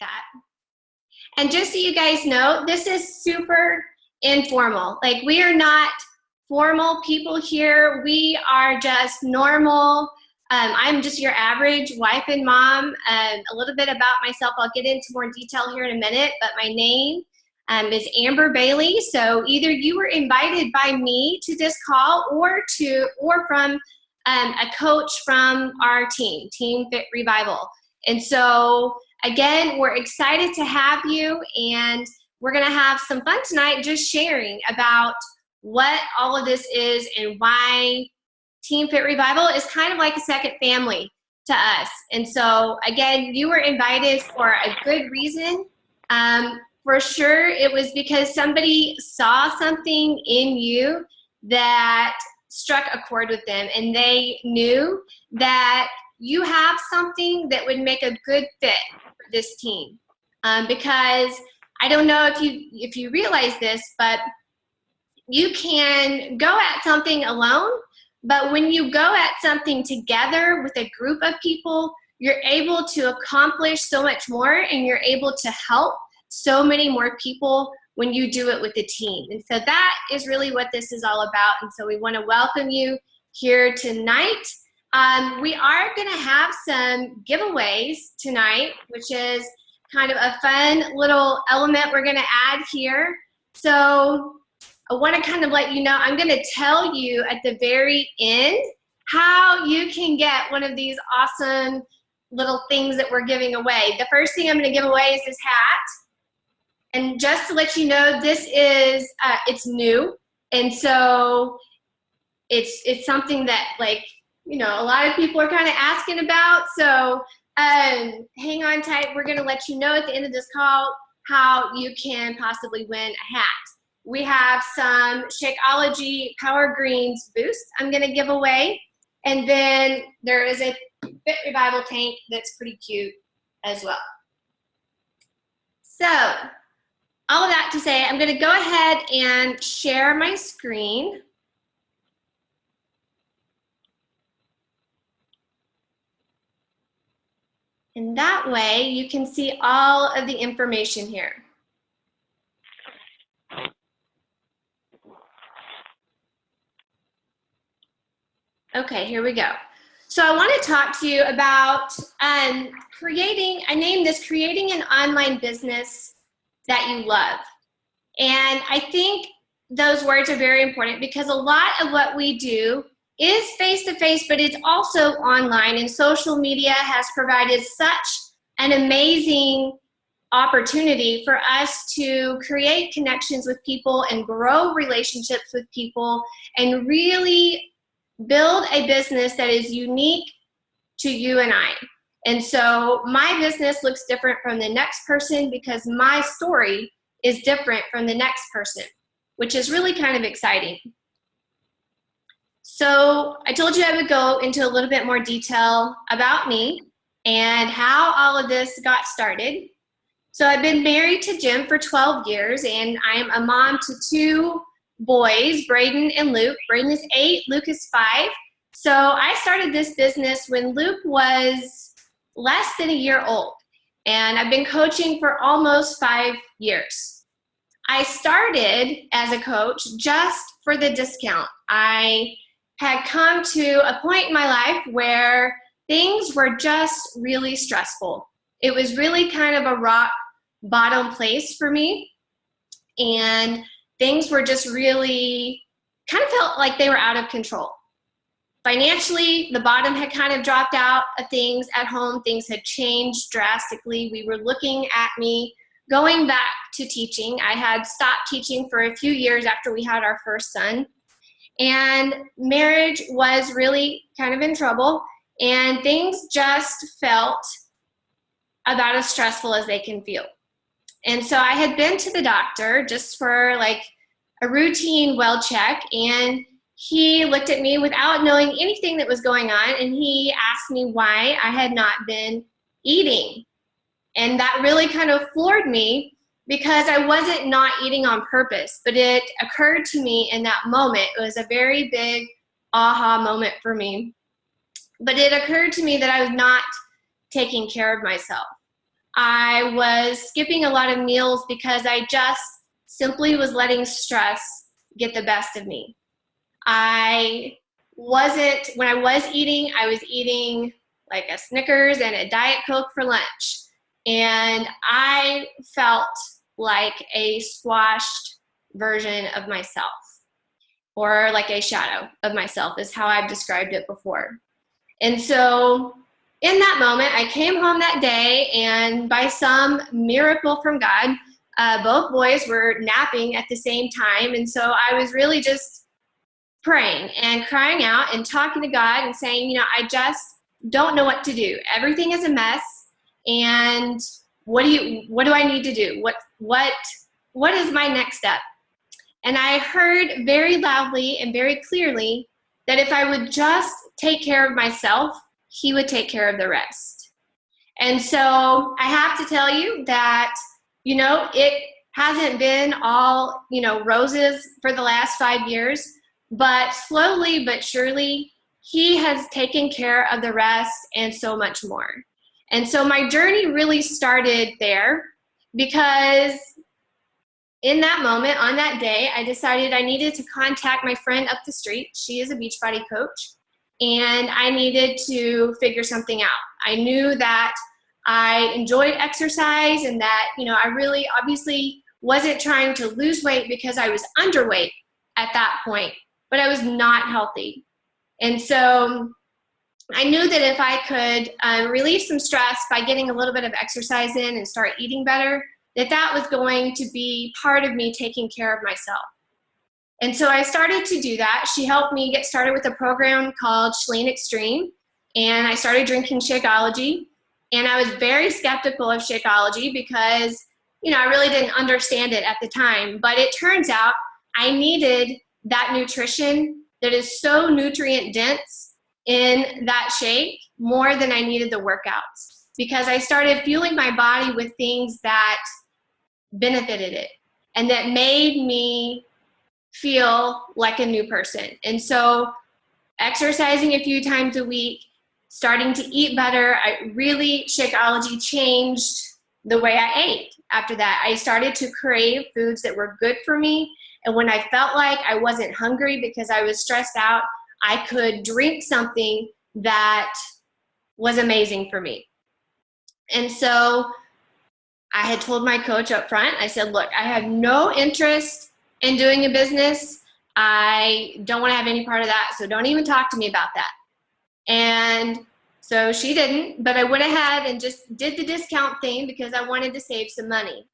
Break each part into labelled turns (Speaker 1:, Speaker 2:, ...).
Speaker 1: that. And just so you guys know, this is super informal. Like, we are not formal people here. We are just normal. I'm just your average wife and mom. A little bit about myself, I'll get into more detail here in a minute, but my name is Amber Bailey. So either you were invited by me to this call or from a coach from our team, Team Fit Revival. And so again, we're excited to have you, and we're gonna have some fun tonight just sharing about what all of this is and why Team Fit Revival is kind of like a second family to us. And so again, you were invited for a good reason. For sure, it was because somebody saw something in you that struck a chord with them, and they knew that you have something that would make a good fit for this team. Because I don't know if you realize this, but you can go at something alone, but when you go at something together with a group of people, you're able to accomplish so much more, and you're able to help so many more people when you do it with a team. And so that is really what this is all about. And so we want to welcome you here tonight. We are going to have some giveaways tonight, which is kind of a fun little element we're going to add here. So I want to kind of let you know, I'm going to tell you at the very end how you can get one of these awesome little things that we're giving away. The first thing I'm going to give away is this hat. And just to let you know, this is, it's new. And so it's something that, like, you know, a lot of people are kind of asking about. So hang on tight. We're going to let you know at the end of this call how you can possibly win a hat. We have some Shakeology Power Greens Boost I'm going to give away. And then there is a Fit Revival tank that's pretty cute as well. So all of that to say, I'm going to go ahead and share my screen. And that way you can see all of the information here. Okay, here we go. So I want to talk to you about creating, I named this Creating an Online Business That You Love. And I think those words are very important because a lot of what we do is face-to-face, but it's also online, and social media has provided such an amazing opportunity for us to create connections with people and grow relationships with people and really build a business that is unique to you and I. And so my business looks different from the next person because my story is different from the next person, which is really kind of exciting. So I told you I would go into a little bit more detail about me and how all of this got started. So I've been married to Jim for 12 years, and I am a mom to two boys, Braden and Luke. Braden is 8, Luke is 5. So I started this business when Luke was less than a year old, and I've been coaching for almost 5 years. I started as a coach just for the discount. I had come to a point in my life where things were just really stressful. It was really kind of a rock bottom place for me, and things were just really kind of felt like they were out of control. Financially, the bottom had kind of dropped out of things at home. Things had changed drastically. We were looking at me going back to teaching. I had stopped teaching for a few years after we had our first son. And marriage was really kind of in trouble. And things just felt about as stressful as they can feel. And so I had been to the doctor just for like a routine well check, and he looked at me without knowing anything that was going on, and he asked me why I had not been eating. And that really kind of floored me because I wasn't not eating on purpose, but it occurred to me in that moment. It was a very big aha moment for me. But it occurred to me that I was not taking care of myself. I was skipping a lot of meals because I just simply was letting stress get the best of me. When I was eating like a Snickers and a Diet Coke for lunch. And I felt like a squashed version of myself, or like a shadow of myself is how I've described it before. And so in that moment, I came home that day, and by some miracle from God, both boys were napping at the same time. And so I was really just praying and crying out and talking to God and saying, you know, I just don't know what to do. Everything is a mess. And what do I need to do? What is my next step? And I heard very loudly and very clearly that if I would just take care of myself, he would take care of the rest. And so I have to tell you that, you know, it hasn't been all, you know, roses for the last 5 years, but slowly but surely, he has taken care of the rest and so much more. And so my journey really started there, because in that moment, on that day, I decided I needed to contact my friend up the street. She is a Beachbody coach, and I needed to figure something out. I knew that I enjoyed exercise and that, you know, I really obviously wasn't trying to lose weight because I was underweight at that point, but I was not healthy. And so I knew that if I could relieve some stress by getting a little bit of exercise in and start eating better, that was going to be part of me taking care of myself. And so I started to do that. She helped me get started with a program called Chalene Extreme, and I started drinking Shakeology. And I was very skeptical of Shakeology because, you know, I really didn't understand it at the time. But it turns out I needed that nutrition that is so nutrient dense in that shake more than I needed the workouts, because I started fueling my body with things that benefited it and that made me feel like a new person. And so exercising a few times a week, starting to eat better, Shakeology changed the way I ate. After that, I started to crave foods that were good for me. And when I felt like I wasn't hungry because I was stressed out, I could drink something that was amazing for me. And so I had told my coach up front, I said, look, I have no interest in doing a business. I don't want to have any part of that, so don't even talk to me about that. And so she didn't, but I went ahead and just did the discount thing because I wanted to save some money.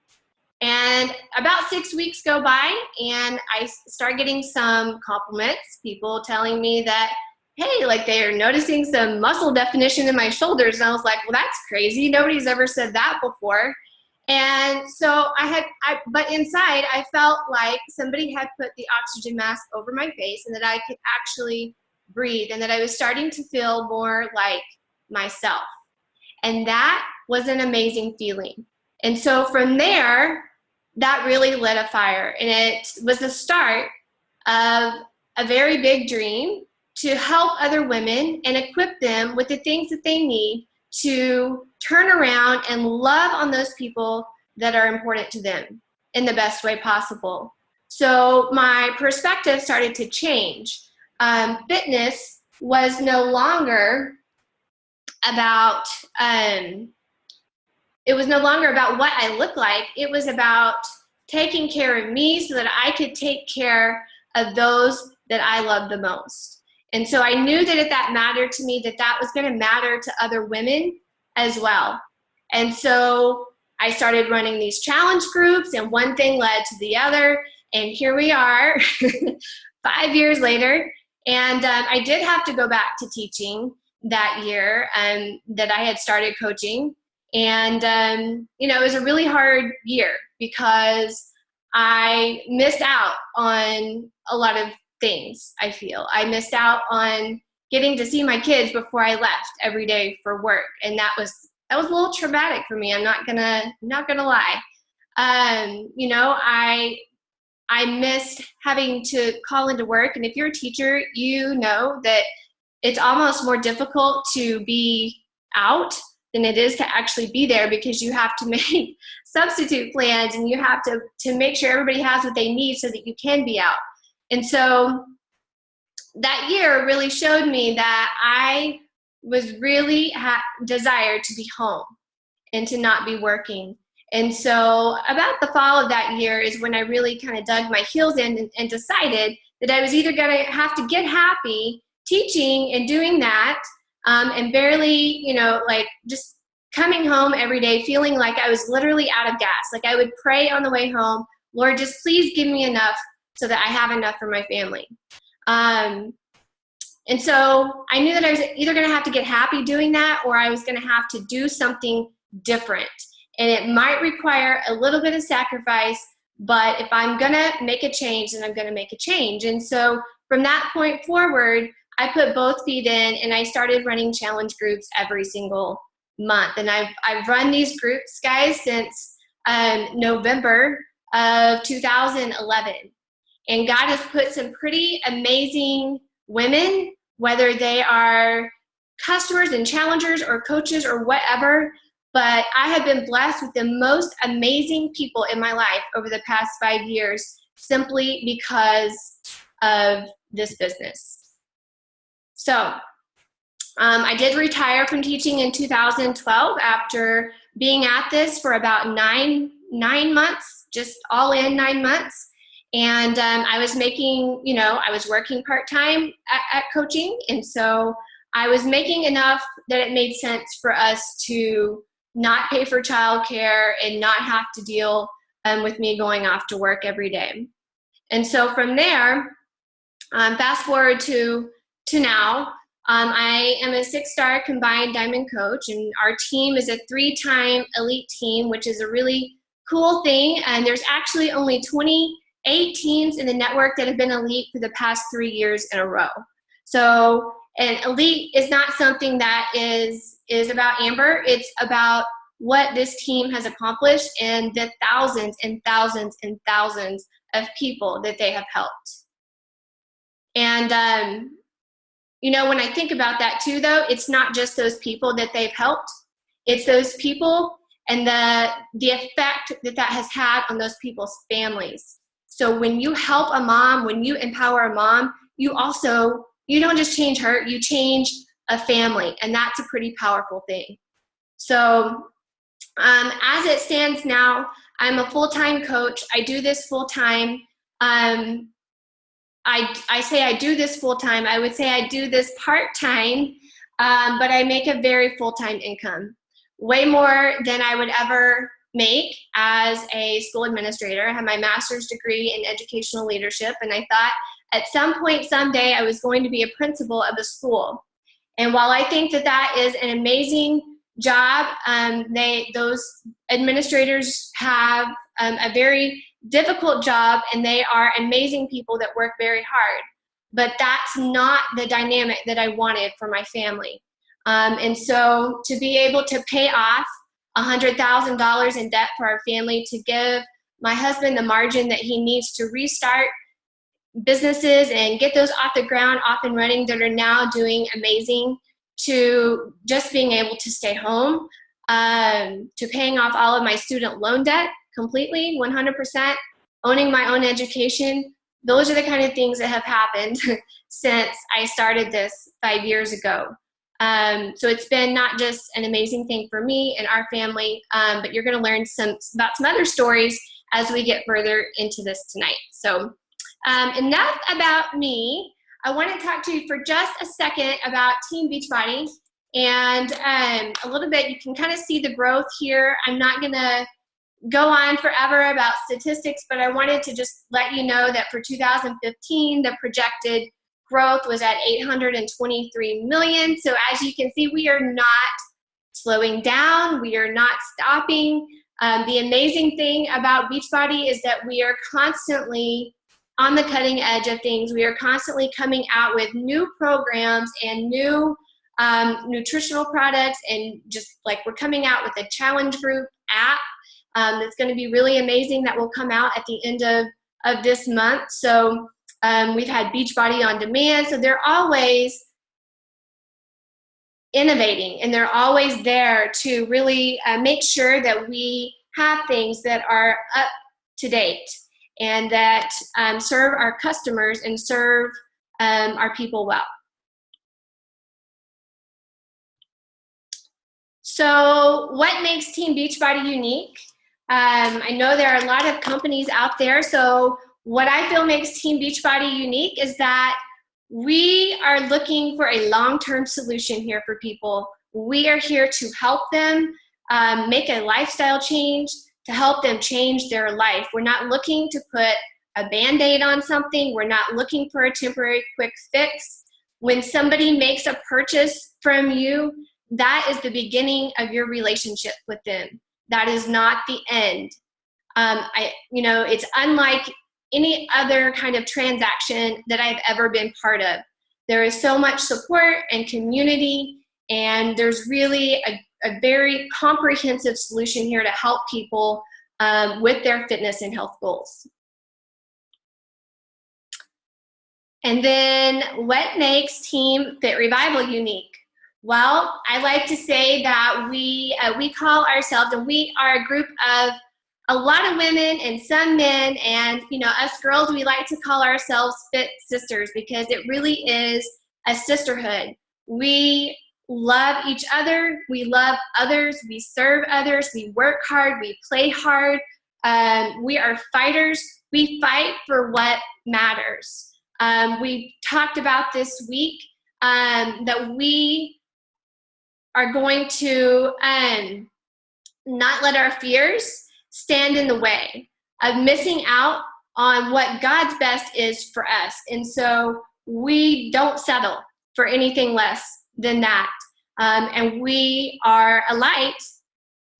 Speaker 1: And about 6 weeks go by, and I start getting some compliments, people telling me that, hey, like they are noticing some muscle definition in my shoulders. And I was like, well, that's crazy. Nobody's ever said that before. And so but inside I felt like somebody had put the oxygen mask over my face and that I could actually breathe and that I was starting to feel more like myself. And that was an amazing feeling. And so from there, that really lit a fire. And it was the start of a very big dream to help other women and equip them with the things that they need to turn around and love on those people that are important to them in the best way possible. So my perspective started to change. Fitness was no longer about what I look like. It was about taking care of me so that I could take care of those that I love the most. And so I knew that if that mattered to me, that was going to matter to other women as well. And so I started running these challenge groups, and one thing led to the other. And here we are 5 years later. And I did have to go back to teaching that year that I had started coaching. And, you know, it was a really hard year because I missed out on a lot of things. I feel I missed out on getting to see my kids before I left every day for work, and that was a little traumatic for me. I'm not gonna lie. You know, I missed having to call into work, and if you're a teacher, you know that it's almost more difficult to be out than it is to actually be there, because you have to make substitute plans and you have to make sure everybody has what they need so that you can be out. And so that year really showed me that I was really desired to be home and to not be working. And so about the fall of that year is when I really kind of dug my heels in and decided that I was either going to have to get happy teaching and doing that, and barely, like just coming home every day feeling like I was literally out of gas. Like I would pray on the way home, Lord, just please give me enough so that I have enough for my family. And so I knew that I was either going to have to get happy doing that, or I was going to have to do something different. And it might require a little bit of sacrifice, but if I'm going to make a change, then I'm going to make a change. And so from that point forward, I put both feet in and I started running challenge groups every single month. And I've run these groups, guys, since November of 2011. And God has put some pretty amazing women, whether they are customers and challengers or coaches or whatever, but I have been blessed with the most amazing people in my life over the past 5 years simply because of this business. So I did retire from teaching in 2012 after being at this for about nine months, just all in 9 months. And I was making, I was working part-time at coaching. And so I was making enough that it made sense for us to not pay for childcare and not have to deal with me going off to work every day. And so from there, fast forward to now, I am a 6-star combined diamond coach, and our team is a 3-time elite team, which is a really cool thing. And there's actually only 28 teams in the network that have been elite for the past 3 years in a row. So an elite is not something that is about Amber. It's about what this team has accomplished and the thousands and thousands and thousands of people that they have helped. And when I think about that too, though, it's not just those people that they've helped. It's those people and the effect that has had on those people's families. So when you help a mom, when you empower a mom, you don't just change her, you change a family, and that's a pretty powerful thing. So as it stands now, I'm a full-time coach. I do this full-time. I say I do this full-time. I would say I do this part-time, but I make a very full-time income, way more than I would ever make as a school administrator. I have my master's degree in educational leadership, and I thought at some point someday I was going to be a principal of a school. And while I think that is an amazing job, those administrators have a very difficult job, and they are amazing people that work very hard. But that's not the dynamic that I wanted for my family. And so to be able to pay off $100,000 in debt for our family, to give my husband the margin that he needs to restart businesses and get those off the ground, off and running, that are now doing amazing, to just being able to stay home, to paying off all of my student loan debt completely, 100%, owning my own education. Those are the kind of things that have happened since I started this 5 years ago. So it's been not just an amazing thing for me and our family, but you're going to learn about some other stories as we get further into this tonight. So enough about me. I want to talk to you for just a second about Team Beachbody, and a little bit, you can kind of see the growth here. I'm not going to go on forever about statistics, but I wanted to just let you know that for 2015, the projected growth was at 823 million. So as you can see, we are not slowing down. We are not stopping. The amazing thing about Beachbody is that we are constantly on the cutting edge of things. We are constantly coming out with new programs and new nutritional products, and just like we're coming out with a challenge group app that's going to be really amazing, that will come out at the end of this month. So we've had Beachbody on Demand. So they're always innovating, and they're always there to really make sure that we have things that are up to date and that serve our customers and serve our people well. So what makes Team Beachbody unique? I know there are a lot of companies out there, so what I feel makes Team Beachbody unique is that we are looking for a long-term solution here for people. We are here to help them make a lifestyle change, to help them change their life. We're not looking to put a Band-Aid on something. We're not looking for a temporary quick fix. When somebody makes a purchase from you, that is the beginning of your relationship with them. That is not the end. It's unlike any other kind of transaction that I've ever been part of. There is so much support and community, and there's really a very comprehensive solution here to help people with their fitness and health goals. And then what makes Team Fit Revival unique? Well, I like to say that we call ourselves, and we are a group of a lot of women and some men, and us girls, we like to call ourselves Fit Sisters because it really is a sisterhood. We love each other, we love others, we serve others, we work hard, we play hard, we are fighters, we fight for what matters. We talked about this week that we are going to not let our fears stand in the way of missing out on what God's best is for us. And so we don't settle for anything less than that. And we are a light,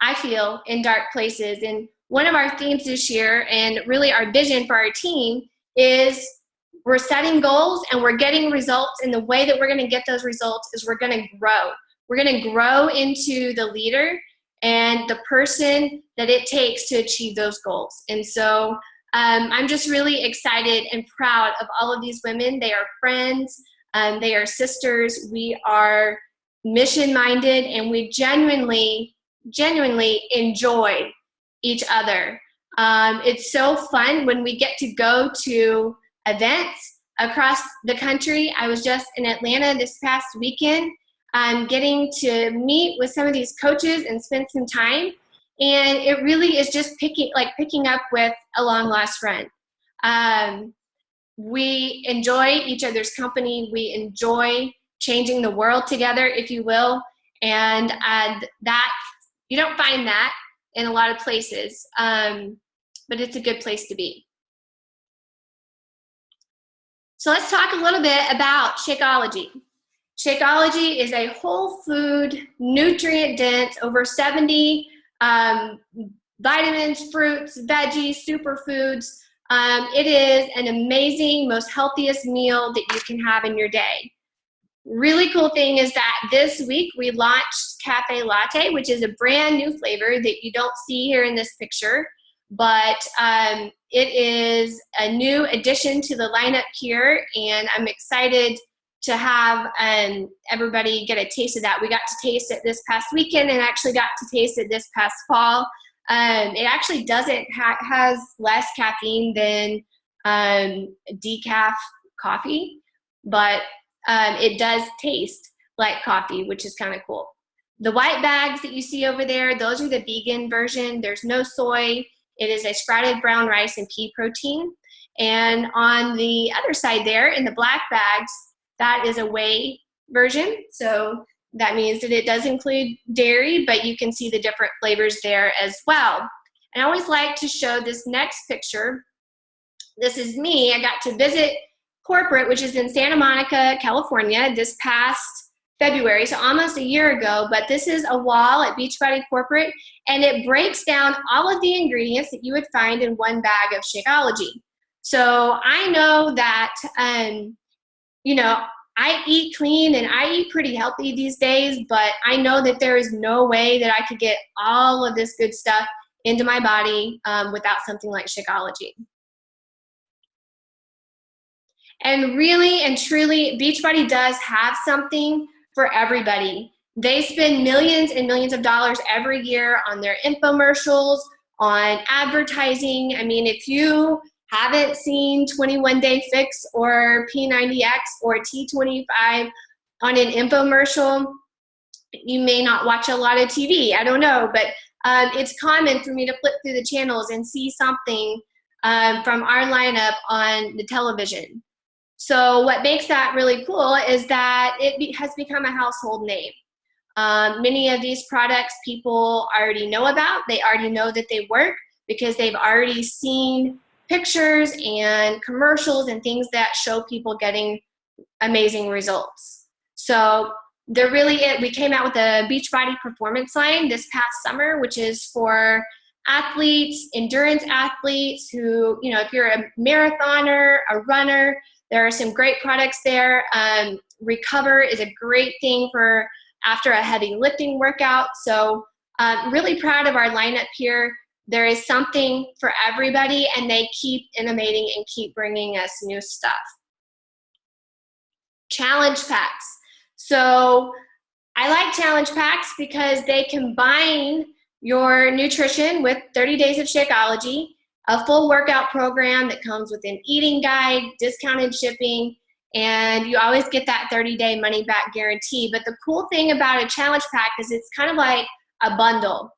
Speaker 1: I feel, in dark places. And one of our themes this year, and really our vision for our team, is we're setting goals and we're getting results. And the way that we're going to get those results is we're going to grow. We're going to grow into the leader and the person that it takes to achieve those goals. And so I'm just really excited and proud of all of these women. They are friends, they are sisters, we are mission-minded, and we genuinely enjoy each other. It's so fun when we get to go to events across the country. I was just in Atlanta this past weekend, getting to meet with some of these coaches and spend some time. And it really is just picking up with a long lost friend. We enjoy each other's company. We enjoy changing the world together, if you will. And that you don't find that in a lot of places, but it's a good place to be. So let's talk a little bit about Shakeology. Shakeology is a whole food, nutrient-dense, over 70 vitamins, fruits, veggies, superfoods. It is an amazing, most healthiest meal that you can have in your day. Really cool thing is that this week we launched Cafe Latte, which is a brand new flavor that you don't see here in this picture, but it is a new addition to the lineup here, and I'm excited to have everybody get a taste of that. We got to taste it this past weekend and actually got to taste it this past fall. It actually has less caffeine than decaf coffee, but it does taste like coffee, which is kind of cool. The white bags that you see over there, those are the vegan version. There's no soy. It is a sprouted brown rice and pea protein. And on the other side there, in the black bags, that is a whey version. So that means that it does include dairy, but you can see the different flavors there as well. And I always like to show this next picture. This is me. I got to visit corporate, which is in Santa Monica, California, this past February, so almost a year ago. But this is a wall at Beachbody Corporate, and it breaks down all of the ingredients that you would find in one bag of Shakeology. So I know that, I eat clean and I eat pretty healthy these days, but I know that there is no way that I could get all of this good stuff into my body without something like Shakeology. And really and truly, Beachbody does have something for everybody. They spend millions and millions of dollars every year on their infomercials, on advertising. I mean, if you haven't seen 21 Day Fix or P90X or T25 on an infomercial, you may not watch a lot of TV. I don't know, but it's common for me to flip through the channels and see something from our lineup on the television. So what makes that really cool is that it has become a household name. Many of these products people already know about. They already know that they work because they've already seen pictures and commercials and things that show people getting amazing results. So they're really it. We came out with a Beachbody Performance line this past summer, which is for athletes, endurance athletes who, you know, if you're a marathoner, a runner, there are some great products there. Recover is a great thing for after a heavy lifting workout. So really proud of our lineup here. There is something for everybody, and they keep innovating and keep bringing us new stuff. Challenge packs. So I like challenge packs because they combine your nutrition with 30 days of Shakeology, a full workout program that comes with an eating guide, discounted shipping, and you always get that 30-day money-back guarantee. But the cool thing about a challenge pack is it's kind of like a bundle.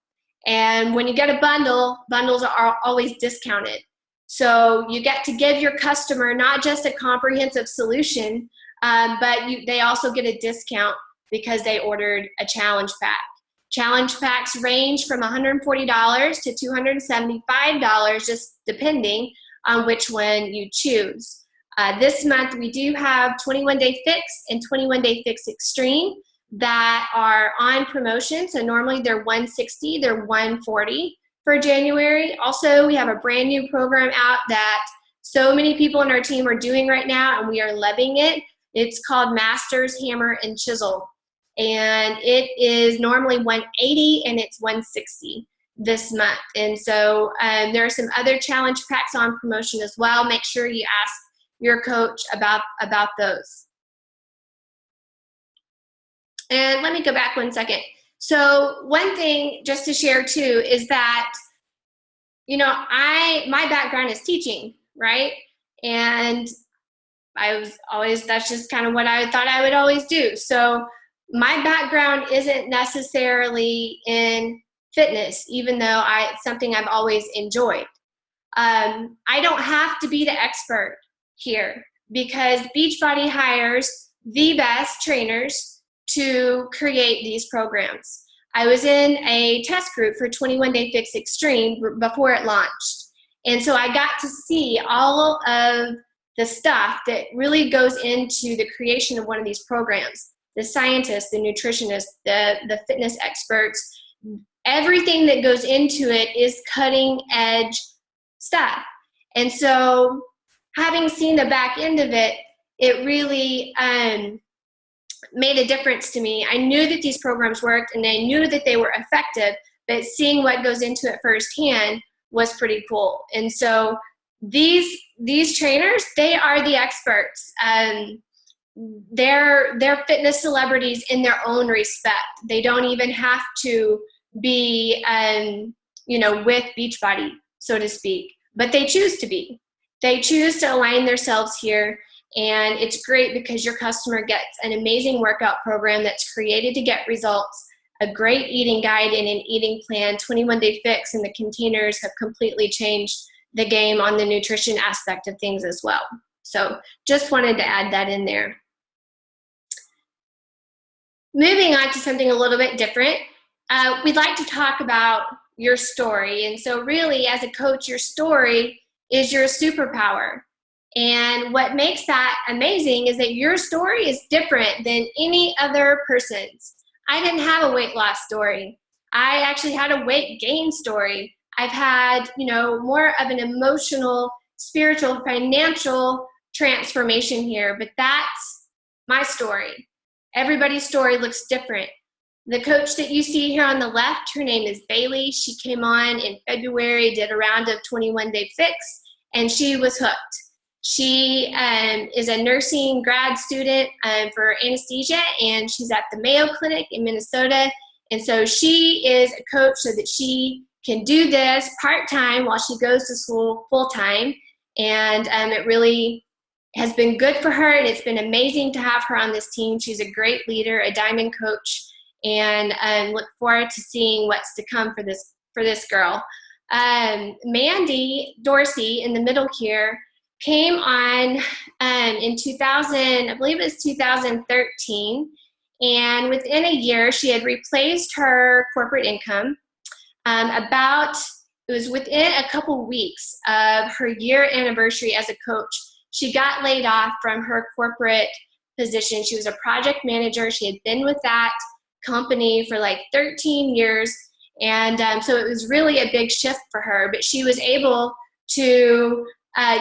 Speaker 1: And when you get a bundle, bundles are always discounted. So you get to give your customer not just a comprehensive solution, but they also get a discount because they ordered a challenge pack. Challenge packs range from $140 to $275, just depending on which one you choose. This month we do have 21 Day Fix and 21 Day Fix Extreme that are on promotion. So normally they're $160, they're $140 for January. Also, we have a brand new program out that so many people in our team are doing right now, and we are loving it. It's called Masters Hammer and Chisel. And it is normally $180 and it's $160 this month. And so there are some other challenge packs on promotion as well. Make sure you ask your coach about those. And let me go back one second. So one thing just to share too is that, you know, my background is teaching, right? And I was always, that's just kind of what I thought I would always do. So my background isn't necessarily in fitness, even though it's something I've always enjoyed. I don't have to be the expert here because Beachbody hires the best trainers to create these programs. I was in a test group for 21 Day Fix Extreme before it launched. And so I got to see all of the stuff that really goes into the creation of one of these programs. The scientists, the nutritionists, the fitness experts, everything that goes into it is cutting edge stuff. And so having seen the back end of it, it really made a difference to me. I knew that these programs worked and I knew that they were effective, but seeing what goes into it firsthand was pretty cool. And so these trainers, they are the experts. They're fitness celebrities in their own respect. They don't even have to be, you know, with Beachbody, so to speak, but they choose to be. They choose to align themselves here, and it's great because your customer gets an amazing workout program that's created to get results, a great eating guide and an eating plan. 21 Day Fix and the containers have completely changed the game on the nutrition aspect of things as well. So just wanted to add that in there. Moving on to something a little bit different, we'd like to talk about your story. And so really, as a coach, your story is your superpower. And what makes that amazing is that your story is different than any other person's. I didn't have a weight loss story. I actually had a weight gain story. I've had, you know, more of an emotional, spiritual, financial transformation here, but that's my story. Everybody's story looks different. The coach that you see here on the left, her name is Bailey. She came on in February, did a round of 21 Day Fix, and she was hooked. She is a nursing grad student for anesthesia, and she's at the Mayo Clinic in Minnesota. And so she is a coach so that she can do this part-time while she goes to school full-time. And it really has been good for her, and it's been amazing to have her on this team. She's a great leader, a diamond coach, and look forward to seeing what's to come for this girl. Mandy Dorsey in the middle here came on in 2000, I believe it was 2013, and within a year she had replaced her corporate income. It was within a couple weeks of her year anniversary as a coach, she got laid off from her corporate position. She was a project manager. She had been with that company for like 13 years. And so it was really a big shift for her, but she was able to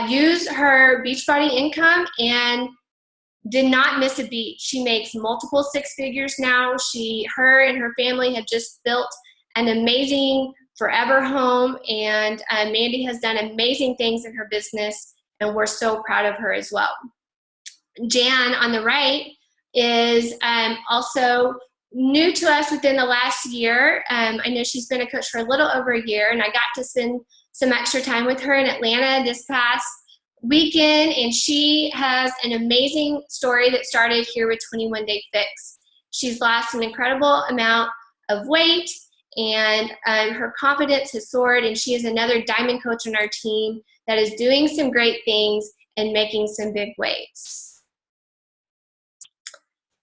Speaker 1: use her Beachbody income and did not miss a beat. She makes multiple six figures now. Her and her family have just built an amazing forever home, and Mandy has done amazing things in her business, and we're so proud of her as well. Jan on the right is also new to us within the last year. I know she's been a coach for a little over a year, and I got to spend some extra time with her in Atlanta this past weekend, and she has an amazing story that started here with 21 Day Fix. She's lost an incredible amount of weight, and her confidence has soared, and she is another diamond coach on our team that is doing some great things and making some big waves.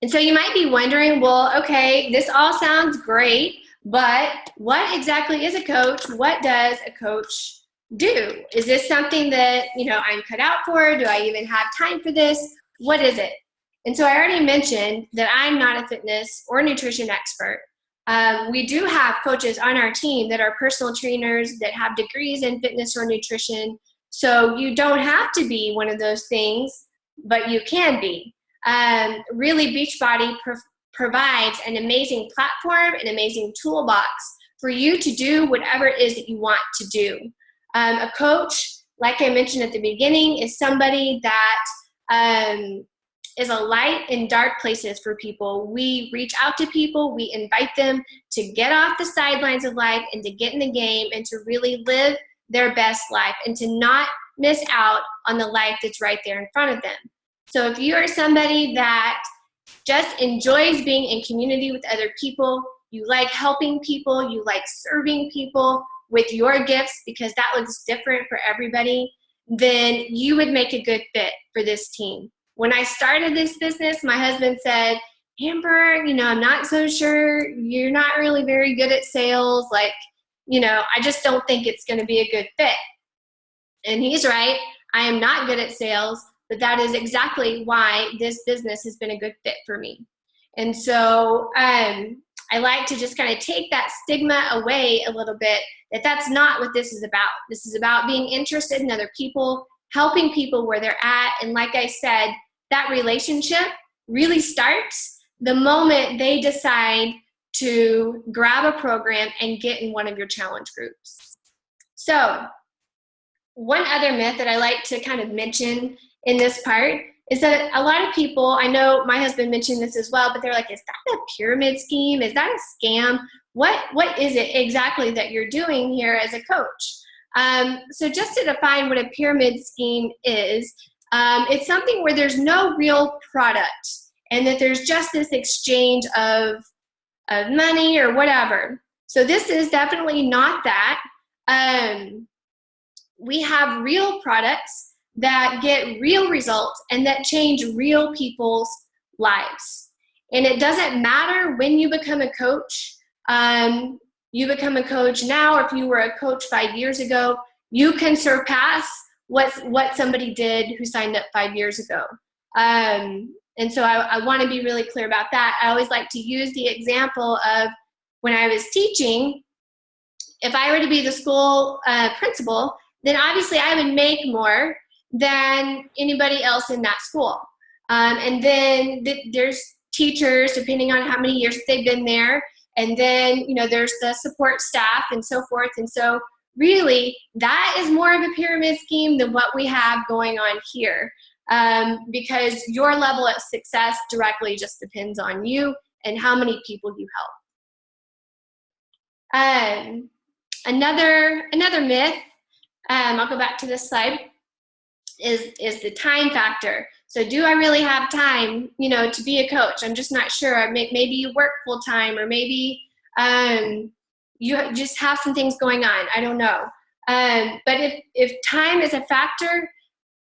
Speaker 1: And so you might be wondering, well, okay, this all sounds great, but what exactly is a coach? What does a coach do? Is this something that, I'm cut out for? Do I even have time for this? What is it? And so I already mentioned that I'm not a fitness or nutrition expert. We do have coaches on our team that are personal trainers that have degrees in fitness or nutrition. So you don't have to be one of those things, but you can be. Really, Beachbody provides an amazing platform, an amazing toolbox for you to do whatever it is that you want to do. A coach, like I mentioned at the beginning, is somebody that is a light in dark places for people. We reach out to people, we invite them to get off the sidelines of life and to get in the game and to really live their best life and to not miss out on the life that's right there in front of them. So if you are somebody that just enjoys being in community with other people, you like helping people, you like serving people with your gifts because that looks different for everybody, then you would make a good fit for this team. When I started this business, my husband said, Amber, I'm not so sure. You're not really very good at sales. I just don't think it's going to be a good fit. And he's right. I am not good at sales, but that is exactly why this business has been a good fit for me. And so I like to just kind of take that stigma away a little bit, that's not what this is about. This is about being interested in other people, helping people where they're at. And like I said, that relationship really starts the moment they decide to grab a program and get in one of your challenge groups. So one other myth that I like to kind of mention in this part is that a lot of people, I know my husband mentioned this as well, but they're like, is that a pyramid scheme? Is that a scam? What is it exactly that you're doing here as a coach? So just to define what a pyramid scheme is, it's something where there's no real product and that there's just this exchange of money or whatever. So this is definitely not that. We have real products that get real results and that change real people's lives. And it doesn't matter when you become a coach. You become a coach now, or if you were a coach 5 years ago, you can surpass what somebody did who signed up 5 years ago. And so I want to be really clear about that. I always like to use the example of when I was teaching, if I were to be the school principal, then obviously I would make more than anybody else in that school. And then there's teachers, depending on how many years they've been there. And then, there's the support staff and so forth. And so really, that is more of a pyramid scheme than what we have going on here, because your level of success directly just depends on you and how many people you help. Another myth, I'll go back to this slide, is the time factor. So do I really have time, to be a coach? I'm just not sure. Maybe you work full time, or maybe you just have some things going on. I don't know. But if time is a factor,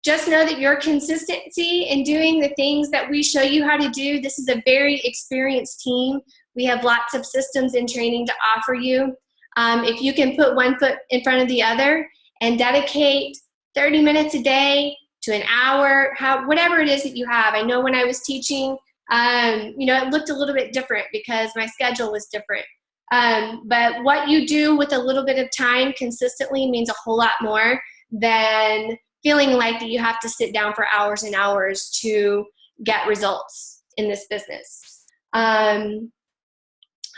Speaker 1: just know that your consistency in doing the things that we show you how to do, this is a very experienced team. We have lots of systems and training to offer you. If you can put one foot in front of the other and dedicate 30 minutes a day to an hour, whatever it is that you have. I know when I was teaching, it looked a little bit different because my schedule was different. But what you do with a little bit of time consistently means a whole lot more than feeling like that you have to sit down for hours and hours to get results in this business.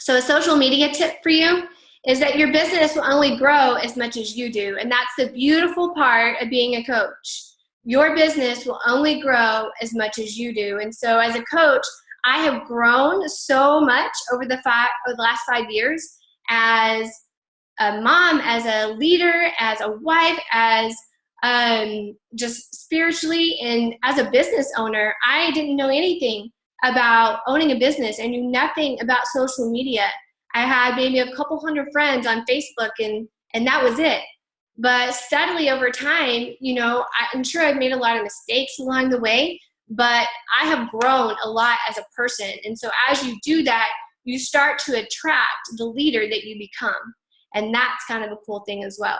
Speaker 1: So a social media tip for you is that your business will only grow as much as you do. And that's the beautiful part of being a coach. Your business will only grow as much as you do. And so as a coach, I have grown so much over the last 5 years as a mom, as a leader, as a wife, as just spiritually, and as a business owner. I didn't know anything about owning a business. I knew nothing about social media. I had maybe a couple hundred friends on Facebook, and that was it. But steadily over time, I'm sure I've made a lot of mistakes along the way, but I have grown a lot as a person. And so as you do that, you start to attract the leader that you become. And that's kind of a cool thing as well.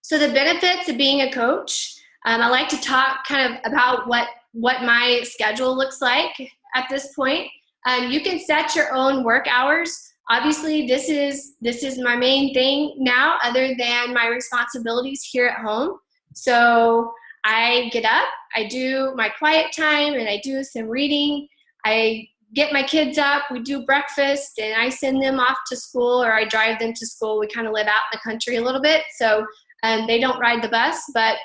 Speaker 1: So the benefits of being a coach, I like to talk kind of about what my schedule looks like at this point. You can set your own work hours. Obviously, this is my main thing now, other than my responsibilities here at home. So I get up, I do my quiet time, and I do some reading. I get my kids up, we do breakfast, and I send them off to school, or I drive them to school. We kind of live out in the country a little bit, so they don't ride the bus, but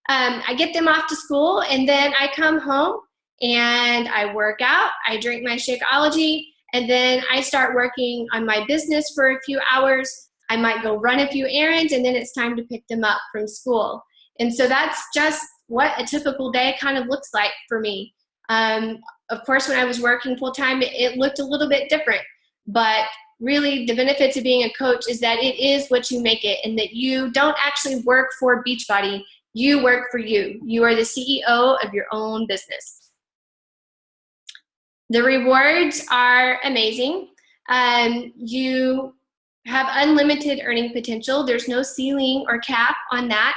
Speaker 1: I get them off to school, and then I come home and I work out, I drink my Shakeology, and then I start working on my business for a few hours. I might go run a few errands, and then it's time to pick them up from school. And so that's just what a typical day kind of looks like for me. Of course, when I was working full-time, it looked a little bit different, but really the benefits of being a coach is that it is what you make it, and that you don't actually work for Beachbody. You work for you. You are the CEO of your own business. The rewards are amazing. You have unlimited earning potential. There's no ceiling or cap on that.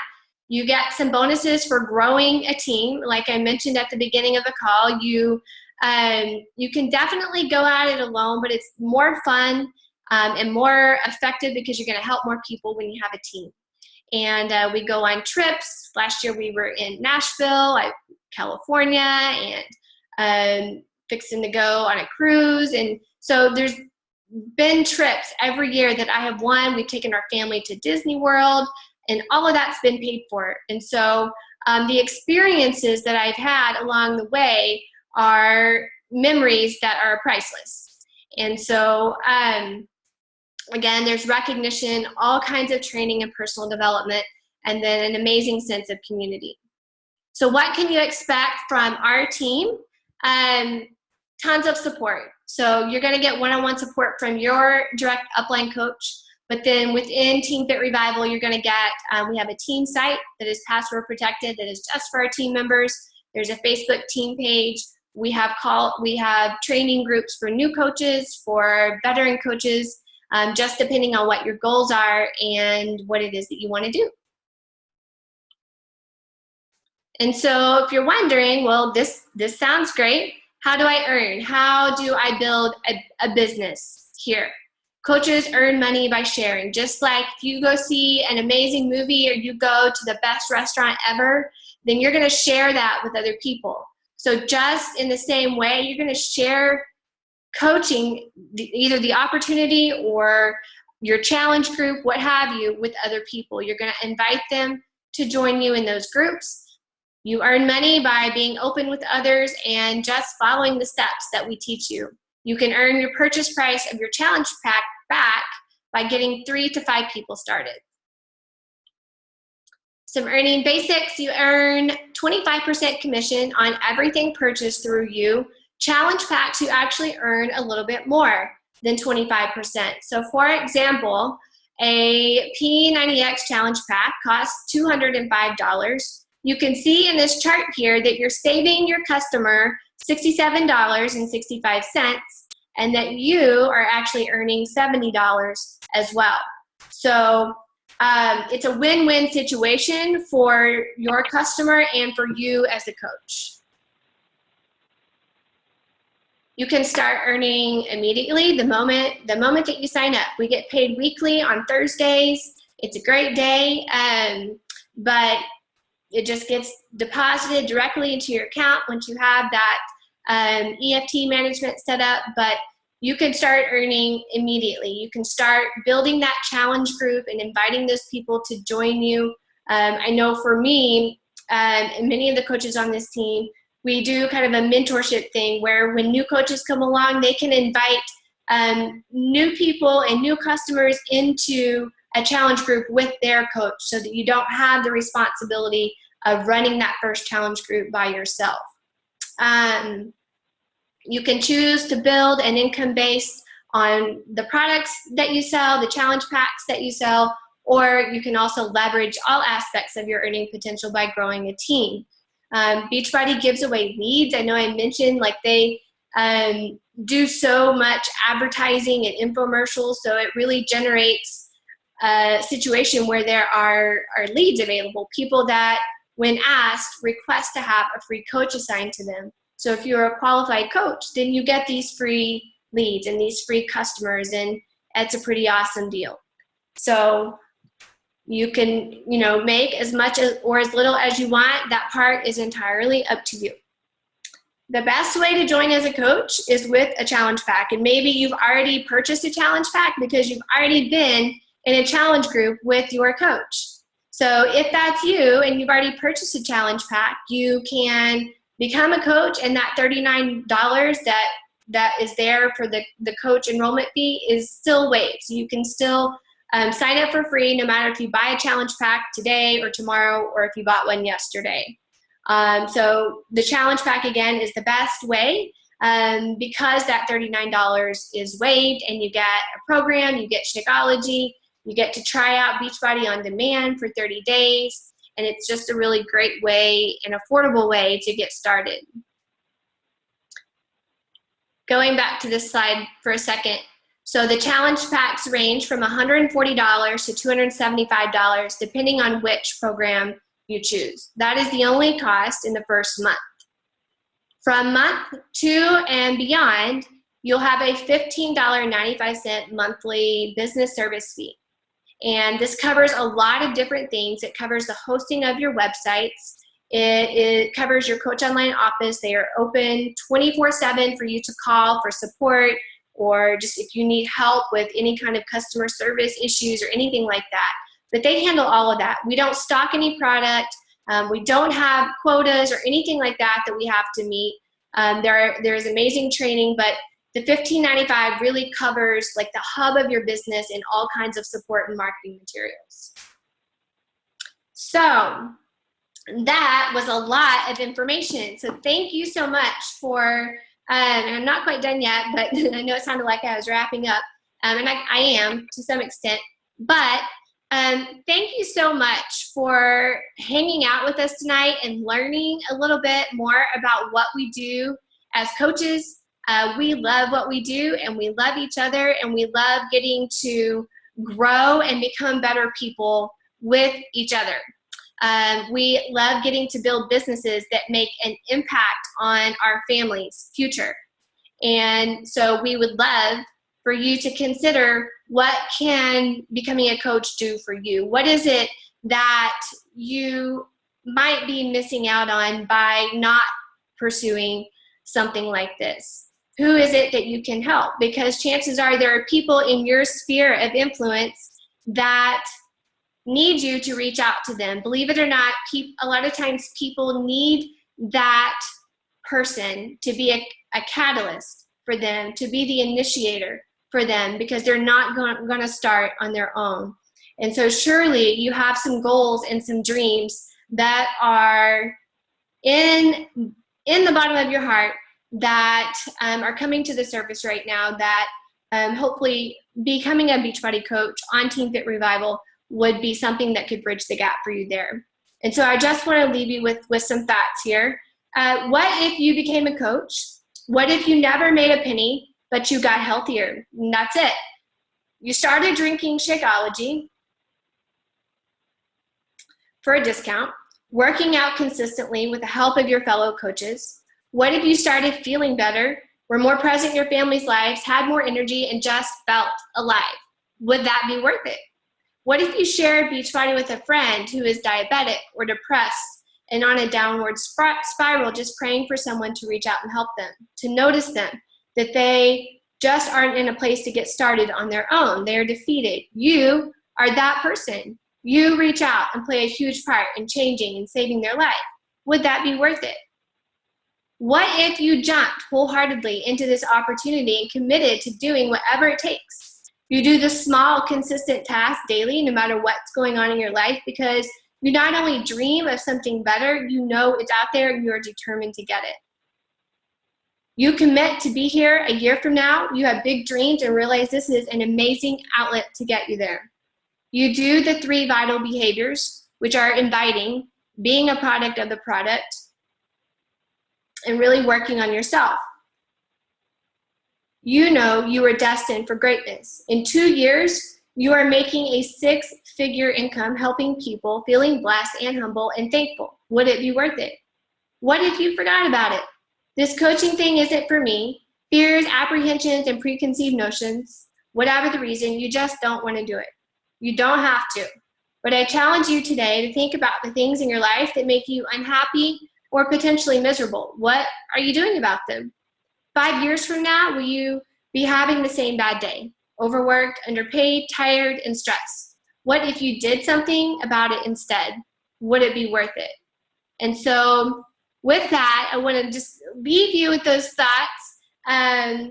Speaker 1: You get some bonuses for growing a team. Like I mentioned at the beginning of the call, you can definitely go at it alone, but it's more fun and more effective because you're going to help more people when you have a team. And we go on trips. Last year we were in Nashville, California, and fixing to go on a cruise. And so there's been trips every year that I have won. We've taken our family to Disney World, and all of that's been paid for. And so the experiences that I've had along the way are memories that are priceless. And so again, there's recognition, all kinds of training and personal development, and then an amazing sense of community. So what can you expect from our team? Tons of support. So you're going to get one-on-one support from your direct upline coach, but then within Team Fit Revival, you're going to get, we have a team site that is password protected, that is just for our team members. There's a Facebook team page. We have training groups for new coaches, for veteran coaches, just depending on what your goals are and what it is that you want to do. And so if you're wondering, well, this sounds great. How do I earn? How do I build a business here? Coaches earn money by sharing. Just like if you go see an amazing movie or you go to the best restaurant ever, then you're going to share that with other people. So just in the same way, you're going to share coaching, either the opportunity or your challenge group, what have you, with other people. You're going to invite them to join you in those groups. You earn money by being open with others and just following the steps that we teach you. You can earn your purchase price of your challenge pack back by getting 3 to 5 people started. Some earning basics: you earn 25% commission on everything purchased through you. Challenge packs, you actually earn a little bit more than 25%. So for example, a P90X challenge pack costs $205. You can see in this chart here that you're saving your customer $67.65, and that you are actually earning $70 as well. So it's a win-win situation for your customer and for you as a coach. You can start earning immediately the moment that you sign up. We get paid weekly on Thursdays. It's a great day, but it just gets deposited directly into your account once you have that EFT management set up. But you can start earning immediately. You can start building that challenge group and inviting those people to join you. I know for me, and many of the coaches on this team, we do kind of a mentorship thing where when new coaches come along, they can invite new people and new customers into a challenge group with their coach, so that you don't have the responsibility of running that first challenge group by yourself. You can choose to build an income based on the products that you sell, the challenge packs that you sell, or you can also leverage all aspects of your earning potential by growing a team. Beachbody gives away leads. I know I mentioned like they do so much advertising and infomercials, so it really generates a situation where there are leads available, people that when asked request to have a free coach assigned to them. So if you're a qualified coach, then you get these free leads and these free customers, and it's a pretty awesome deal. So you can, make as much or as little as you want. That part is entirely up to you. The best way to join as a coach is with a challenge pack. And maybe you've already purchased a challenge pack because you've already been in a challenge group with your coach. So if that's you and you've already purchased a challenge pack, you can become a coach, and that $39 that is there for the coach enrollment fee is still waived. So you can still sign up for free no matter if you buy a challenge pack today or tomorrow, or if you bought one yesterday. So the challenge pack, again, is the best way because that $39 is waived, and you get a program, you get Shakeology, you get to try out Beachbody on demand for 30 days, and it's just a really great way, an affordable way to get started. Going back to this slide for a second. So the challenge packs range from $140 to $275 depending on which program you choose. That is the only cost in the first month. From month 2 and beyond, you'll have a $15.95 monthly business service fee. And this covers a lot of different things. It covers the hosting of your websites. It covers your Coach Online office. They are open 24/7 for you to call for support, or just if you need help with any kind of customer service issues or anything like that. But they handle all of that. We don't stock any product. We don't have quotas or anything like that we have to meet. There's amazing training, but the $15.95 really covers like the hub of your business and all kinds of support and marketing materials. So that was a lot of information. So thank you so much for, and I'm not quite done yet, but I know it sounded like I was wrapping up, and I am to some extent, but thank you so much for hanging out with us tonight and learning a little bit more about what we do as coaches. We love what we do, and we love each other, and we love getting to grow and become better people with each other. We love getting to build businesses that make an impact on our family's future. And so we would love for you to consider, what can becoming a coach do for you? What is it that you might be missing out on by not pursuing something like this? who is it that you can help? Because chances are there are people in your sphere of influence that need you to reach out to them. Believe it or not, a lot of times people need that person to be a catalyst for them, to be the initiator for them, because they're not going to start on their own. And so surely you have some goals and some dreams that are in the bottom of your heart that are coming to the surface right now, that hopefully becoming a Beachbody coach on Team Fit Revival would be something that could bridge the gap for you there. And so I just want to leave you with some thoughts here. What if you became a coach? What if you never made a penny, but you got healthier? And that's it. You started drinking Shakeology for a discount, working out consistently with the help of your fellow coaches. What if you started feeling better, were more present in your family's lives, had more energy, and just felt alive? Would that be worth it? What if you shared Beachbody with a friend who is diabetic or depressed and on a downward spiral, just praying for someone to reach out and help them, to notice them, that they just aren't in a place to get started on their own. They are defeated. You are that person. You reach out and play a huge part in changing and saving their life. Would that be worth it? What if you jumped wholeheartedly into this opportunity and committed to doing whatever it takes? You do the small, consistent tasks daily, no matter what's going on in your life, because you not only dream of something better, you know it's out there and you're determined to get it. You commit to be here a year from now, you have big dreams and realize this is an amazing outlet to get you there. You do the 3 vital behaviors, which are inviting, being a product of the product, and really working on yourself. You know you are destined for greatness. In 2 years, you are making a 6-figure income, helping people, feeling blessed and humble and thankful. Would it be worth it? What if you forgot about it? This coaching thing isn't for me. Fears, apprehensions, and preconceived notions, whatever the reason, you just don't want to do it. You don't have to. But I challenge you today to think about the things in your life that make you unhappy or potentially miserable. What are you doing about them? 5 years from now, will you be having the same bad day? Overworked, underpaid, tired, and stressed. What if you did something about it instead? Would it be worth it? And so with that, I want to just leave you with those thoughts to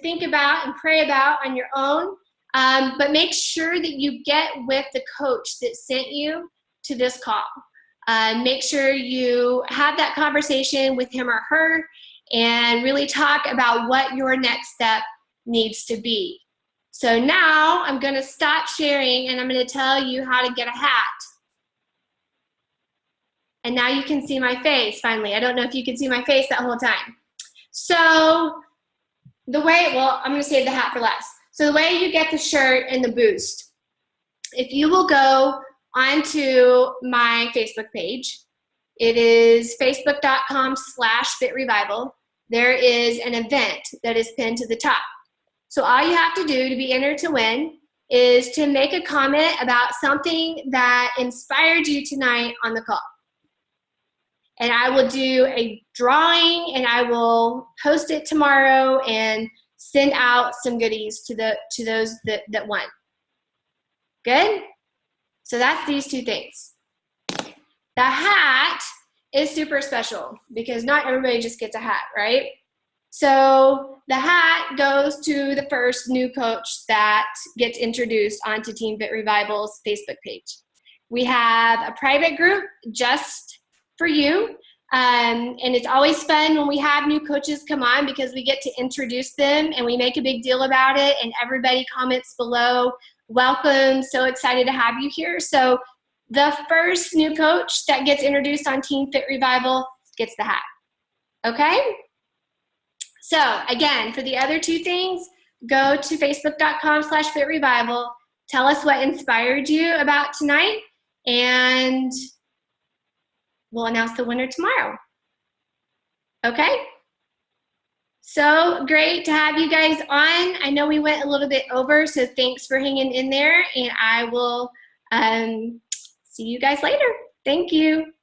Speaker 1: think about and pray about on your own. But make sure that you get with the coach that sent you to this call. Make sure you have that conversation with him or her and really talk about what your next step needs to be. So now I'm going to stop sharing and I'm going to tell you how to get a hat. And now you can see my face finally. I don't know if you can see my face that whole time. So the way, well, I'm going to save the hat for last. So the way you get the shirt and the boost, if you will go onto my Facebook page, it is facebook.com/fitrevival. There is an event that is pinned to the top. So all you have to do to be entered to win is to make a comment about something that inspired you tonight on the call. And I will do a drawing and I will post it tomorrow and send out some goodies to those that won. Good? So that's these 2 things. The hat is super special because not everybody just gets a hat, right? So the hat goes to the first new coach that gets introduced onto Team Fit Revival's Facebook page. We have a private group just for you. And it's always fun when we have new coaches come on because we get to introduce them and we make a big deal about it and everybody comments below, welcome, so excited to have you here. So the first new coach that gets introduced on Team Fit Revival gets the hat, okay? So again, for the other 2 things, go to facebook.com/fitrevival, tell us what inspired you about tonight, and we'll announce the winner tomorrow. Okay? So great to have you guys on. I know we went a little bit over, so thanks for hanging in there, and I will see you guys later. Thank you.